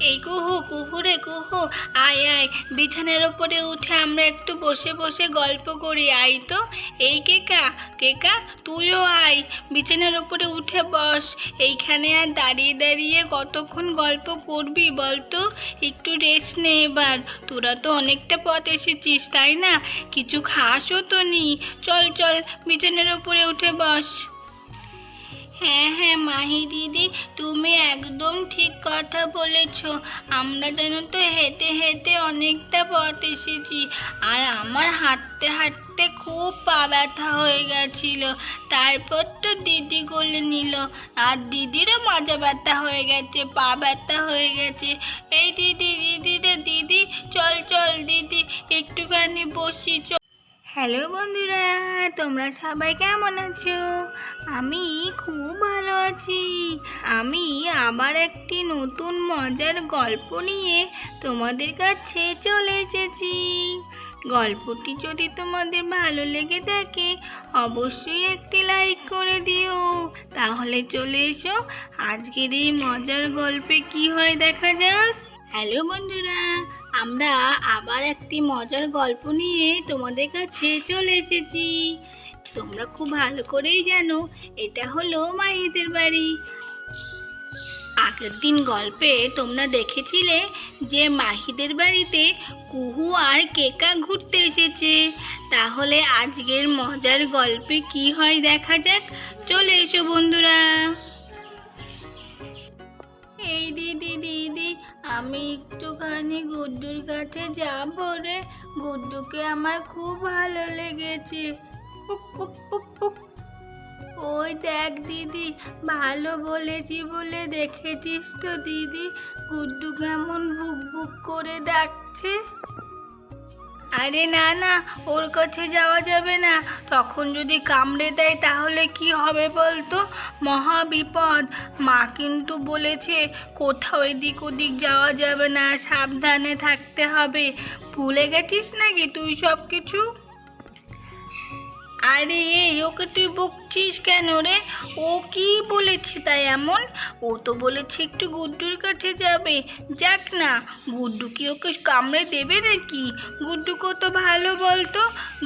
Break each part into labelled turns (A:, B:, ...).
A: এই কুহু কুহু রে কুহু, আয় আয় বিছানার ওপরে উঠে আমরা একটু বসে বসে গল্প করি। আয় তো। এই কেকা, কেকা তুইও আয়, বিছানার ওপরে উঠে বস। এইখানে আর দাঁড়িয়ে দাঁড়িয়ে কতক্ষণ গল্প করবি বলতো? একটু রেস্ট নে এবার। তোরা তো অনেকটা পথ এসেছিস তাই না? কিছু খাসও তো নি। চল চল বিছানার ওপরে উঠে বস। হ্যাঁ হ্যাঁ মাহি দিদি, তুমি একদম ঠিক কথা বলেছ। আমরা যেন তো হেঁটে হেঁটে অনেকটা পথ এসেছি, আর আমার হাঁটতে হাঁটতে খুব পা ব্যথা হয়ে গেছিল। তারপর তো দিদি কোলে নিল, আর দিদিরও মাজা ব্যথা হয়ে গেছে, পা ব্যথা হয়ে গেছে। এই দিদি দিদি রে দিদি, চল চল দিদি একটুখানি বসি চল। হ্যালো বন্ধুরা, তোমরা সবাই কেমন আছো? আমি খুব ভালো আছি। আমি আবার একটি নতুন মজার গল্প নিয়ে তোমাদের কাছে চলে এসেছি। গল্পটি যদি তোমাদের ভালো লেগে থাকে অবশ্যই একটি লাইক করে দিও। তাহলে চলে এসো, আজকের এই মজার গল্পে কি হয় দেখা যাক। হ্যালো বন্ধুরা, আমরা আবার একটি মজার গল্প নিয়ে তোমাদের কাছে চলে এসেছি। তোমরা খুব ভালো করেই জানো এটা হলো মাহিদের বাড়ি। আগের দিন গল্পে তোমরা দেখেছিলে যে মাহিদের বাড়িতে কুহু আর কেকা ঘুরতে এসেছে। তাহলে আজকের মজার গল্পে কি হয় দেখা যাক। চলে এসো বন্ধুরা। এই দিদি দিদি, আমি একটুখানি গুড্ডুর কাছে যাবো রে। গুড্ডুকে আমার খুব ভালো লেগেছে। পুক পুক পুক পুক। ওই দেখ দিদি, ভালো বলেছি বলে দেখেছিস তো দিদি, গুড্ডু কেমন ভুক ভুক করে ডাকছে। আরে না না, ওর কাছে যাওয়া যাবে না। তখন যদি কামড়ে দেয় তাহলে কি হবে বলতো? মহা বিপদ। মা কিন্তু বলেছে কোথাও এদিক ওদিক যাওয়া যাবে না, সাবধানে থাকতে হবে। ভুলে গেছিস নাকি তুই সব কিছু? আরে এই ওকে তুই বকছিস কেন রে? ও কি বলেছে তাই এমন? ও তো বলেছে একটু গুড্ডুর কাছে যাবে। যাক না, গুড্ডু কি ওকে কামড়ে দেবে নাকি? গুড্ডু কত ভালো বলতো,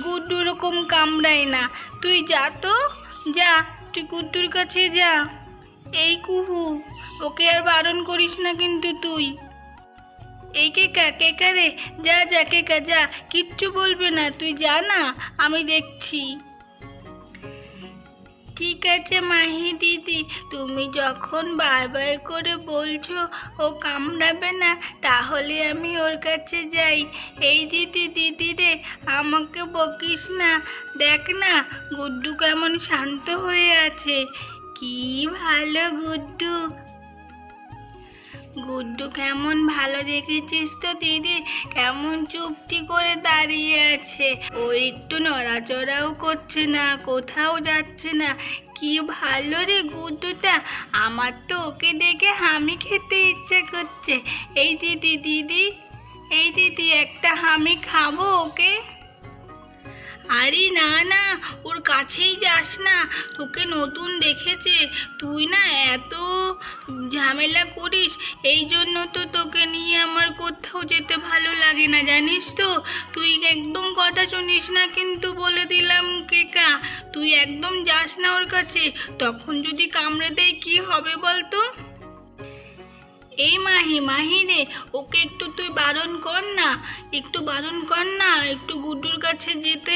A: গুড্ডু ওরকম কামড়ায় না। তুই যা তো, যা, তুই গুড্ডুর কাছে যা। এই কুহু, ওকে আর বারণ করিস না কিন্তু তুই। এই কেকা, কেকা রে, যা যা কেকা যা, কিচ্ছু বলবে না, তুই যা না, আমি দেখছি। ঠিক আছে মাহি দিদি, তুমি যখন বারবার করে বলছো ও কামড়াবে না, তাহলে আমি ওর কাছে যাই। এই দিদি দিদি রে, আমাকে বকিস না। দেখ না গুড্ডু কেমন শান্ত হয়ে আছে। কি ভালো গুড্ডু। গুড্ডু কেমন ভালো দেখেছিস তো দিদি, কেমন চুপটি করে দাঁড়িয়ে আছে। ও একটু নড়াচড়াও করছে না, কোথাও যাচ্ছে না। কি ভালো রে গুড্ডুটা, আমার তো ওকে দেখে হামি খেতে ইচ্ছে করছে। এই দিদি দিদি, এই দিদি একটা হামি খাবো ওকে। আরে না না, ওর কাছেই যাস না, তোকে নতুন দেখেছে। তুই না এত ঝামেলা করিস, এই জন্য তো তোকে নিয়ে আমার কোথাও যেতে ভালো লাগে না, জানিস তো। তুই একদম কথা শুনিস না কিন্তু, বলে দিলাম কেকা। তুই একদম যাস না ওর কাছে, তখন যদি কামড়ে দেয় কি হবে বলতো? এই মাহি, মাহি রে, ওকে একটু তুই বারণ কর না, একটু বারণ কর না, একটু গুড্ডুর কাছে যেতে।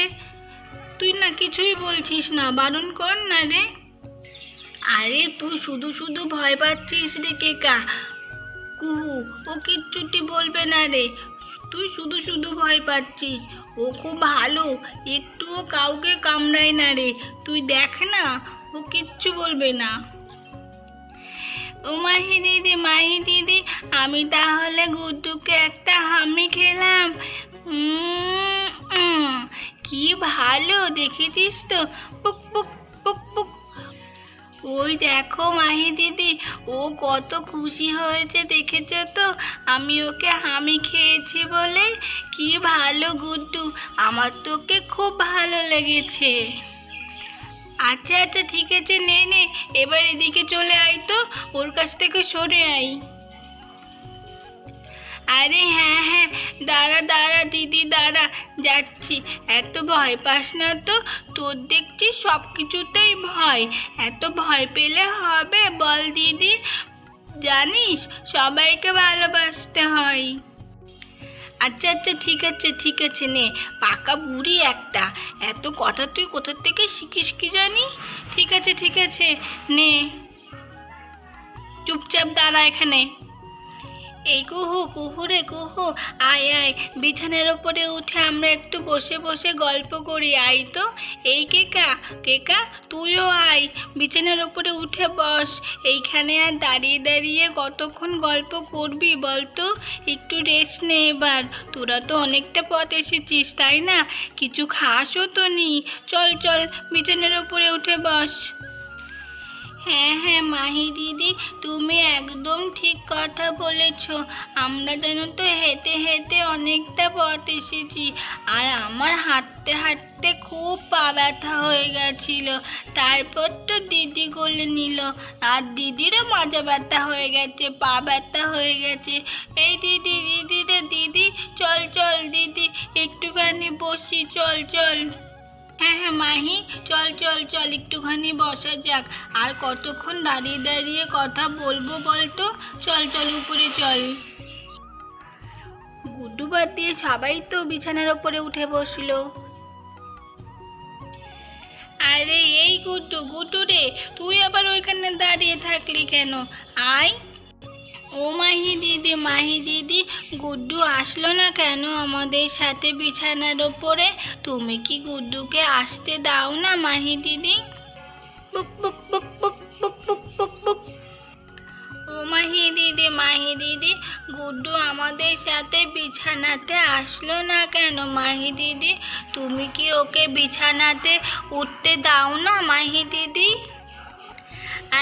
A: তুই না কিছুই বলছিস না, বারণ কর না রে। আরে তুই শুধু শুধু ভয় পাচ্ছিস রে কেকা। কুহু, ও কিচ্ছুটি বলবে না রে, তুই শুধু শুধু ভয় পাচ্ছিস। ও খুব ভালো, একটুও কাউকে কামড়ায় না রে, তুই দেখ না, ও কিচ্ছু বলবে না। ও মাহি দিদি, মাহি দিদি, আমি তাহলে গুড্ডুকে একটা হামি খেলাম। কি ভালো দেখেছিস তো, পুক পুক পুক পুক। ওই দেখো মাহি দিদি, ও কত খুশি হয়েছে দেখেছো তো, আমি ওকে হামি খেয়েছি বলে। কি ভালো গুড্ডু, আমার তোকে খুব ভালো লেগেছে। আচ্ছা আচ্ছা ঠিক আছে, নে নে, এবার এদিকে চলে আয় তো, ওর কাছ থেকে সরে আয়। আরে হ্যাঁ হ্যাঁ, দাঁড়া দাঁড়া দিদি দাঁড়া, যাচ্ছি। এত ভয় পাস না তো, তোর দেখছি সব কিছুতেই ভয়। এত ভয় পেলে হবে বল দিদি? জানিস সবাইকে ভালোবাসতে হয়। আচ্ছা আচ্ছা, ঠিক আছে নে, পাকা বুড়ি একটা, এত কথা তুই কোথা থেকে শিখিস কি জানি। ঠিক আছে নে, চুপচাপ দাঁড়া এখানে। এই কুহু কুহু রে কুহু, আয় আয়, বিছানার ওপরে উঠে আমরা একটু বসে বসে গল্প করি, আয় তো। এই কেকা, কেকা তুইও আয়, বিছানার ওপরে উঠে বস। এইখানে আর দাঁড়িয়ে দাঁড়িয়ে কতক্ষণ গল্প করবি বলতো? একটু রেস্ট নে এবার। তোরা তো অনেকটা পথ এসেছিস তাই না? কিছু খাসও তো নি। চল চল, বিছানার ওপরে উঠে বস। হ্যাঁ হ্যাঁ মাহি দিদি, তুমি একদম ঠিক কথা বলেছ। আমরা যেন তো হেঁটে হেঁটে অনেকটা পথ এসেছি, আর আমার হাঁটতে হাঁটতে খুব পা ব্যথা হয়ে গেছিল। তারপর তো দিদি কোলে নিল, আর দিদিরও মাজা ব্যথা হয়ে গেছে, পা ব্যথা হয়ে গেছে। এই দিদি দিদি রে দিদি, চল চল দিদি, একটুখানি বসি, চল চল। হ্যাঁ হ্যাঁ মাহি, চল চল চল, একটুখানি বসা যাক। আর কতক্ষণ দাঁড়িয়ে দাঁড়িয়ে কথা বলবো বলতো? চল চল উপরে চল। গুড্ডু বাদ দিয়ে সবাই তো বিছানার ওপরে উঠে বসলো। আরে এই গুড্ডু, গুড্ডু রে, তুই আবার ওইখানে দাঁড়িয়ে থাকলি কেন? আয়। ও মাহি দিদি, গুড্ডু আসলো না কেন আমাদের সাথে বিছানার ওপরে? তুমি কি গুড্ডুকে আসতে দাও না মাহি দিদি? বুক বুক বুক বুক বুক বুক বুক বুক। ও মাহি দিদি, গুড্ডু আমাদের সাথে বিছানাতে আসলো না কেন মাহি দিদি? তুমি কি ওকে বিছানাতে উঠতে দাও না মাহি দিদি?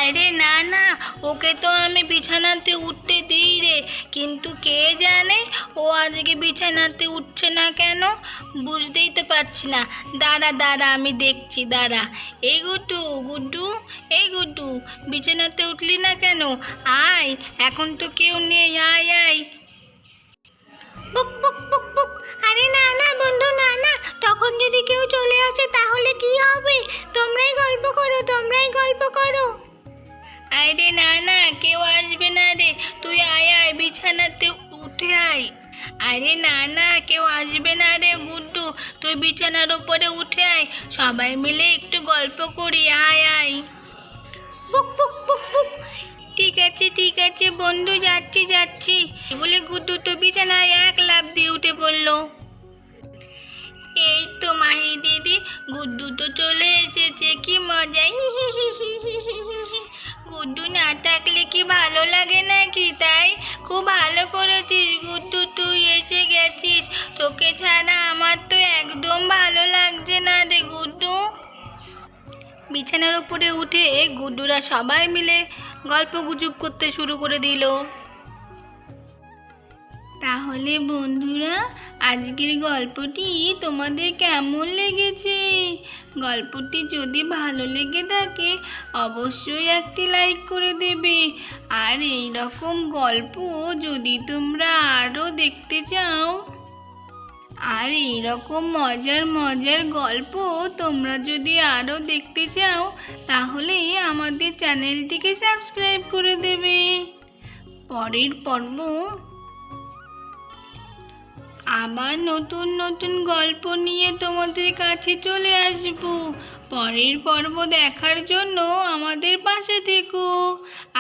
A: আরে না না, ওকে তো আমি বিছানাতে উঠতে দিই রে, কিন্তু কে জানে ও আজকে বিছানাতে উঠছে না কেন, বুঝতেই তো পারছি না। দাঁড়া দাঁড়া, আমি দেখছি, দাঁড়া। এই গুড্ডু, গুড্ডু, এই গুড্ডু, বিছানাতে উঠলি না কেন? আয়, এখন তো কেউ নেই, আয় আয়। বুক বুক বুক বুক। আরে না না বন্ধু, না না, তখন যদি কেউ চলে আসে তাহলে কি হবে? তোমরাই গল্প করো, তোমরাই গল্প করো। আরে না না, কেউ আসবে না রে, তুই আয় আয়, বিছানাতে উঠে আয়। আরে না না, কেউ আসবে না রে গুড্ডু, তুই বিছানার উপরে উঠে আয়, সবাই মিলে একটু গল্প করি, আয় আয়। বুক বুক বুক বুক। ঠিক আছে বন্ধু, যাচ্ছি বলে গুড্ডু তো বিছানায় এক লাফ দিয়ে উঠে পড়লো। এই তো মাহি দিদি, গুড্ডু তো চলে এসেছে, কি মজা। গুড্ডু না থাকলে কি ভালো লাগে নাকি? তাই খুব ভালো করেছিস গুড্ডু, তুই এসে গেছিস। তোকে ছাড়া আমার তো একদম ভালো লাগছে না রে গুড্ডু। বিছানার উপরে উঠে গুড্ডুরা সবাই মিলে গল্প গুজব করতে শুরু করে দিল। তাহলে বন্ধুরা, আজকের গল্পটি তোমাদের কেমন লেগেছে? গল্পটি যদি ভালো লেগে থাকে অবশ্যই একটি লাইক করে দেবে। আর এই রকম গল্প যদি তোমরা আরও দেখতে চাও, আর এই রকম মজার মজার গল্প তোমরা যদি আরও দেখতে চাও, তাহলে আমাদের চ্যানেলটিকে সাবস্ক্রাইব করে দেবে। পরের পর্ব আবার নতুন নতুন গল্প নিয়ে তোমাদের কাছে চলে আসব। পরের পর্ব দেখার জন্য আমাদের পাশে থেকো।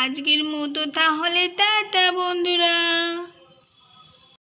A: আজকের মতো তাহলে টাটা বন্ধুরা।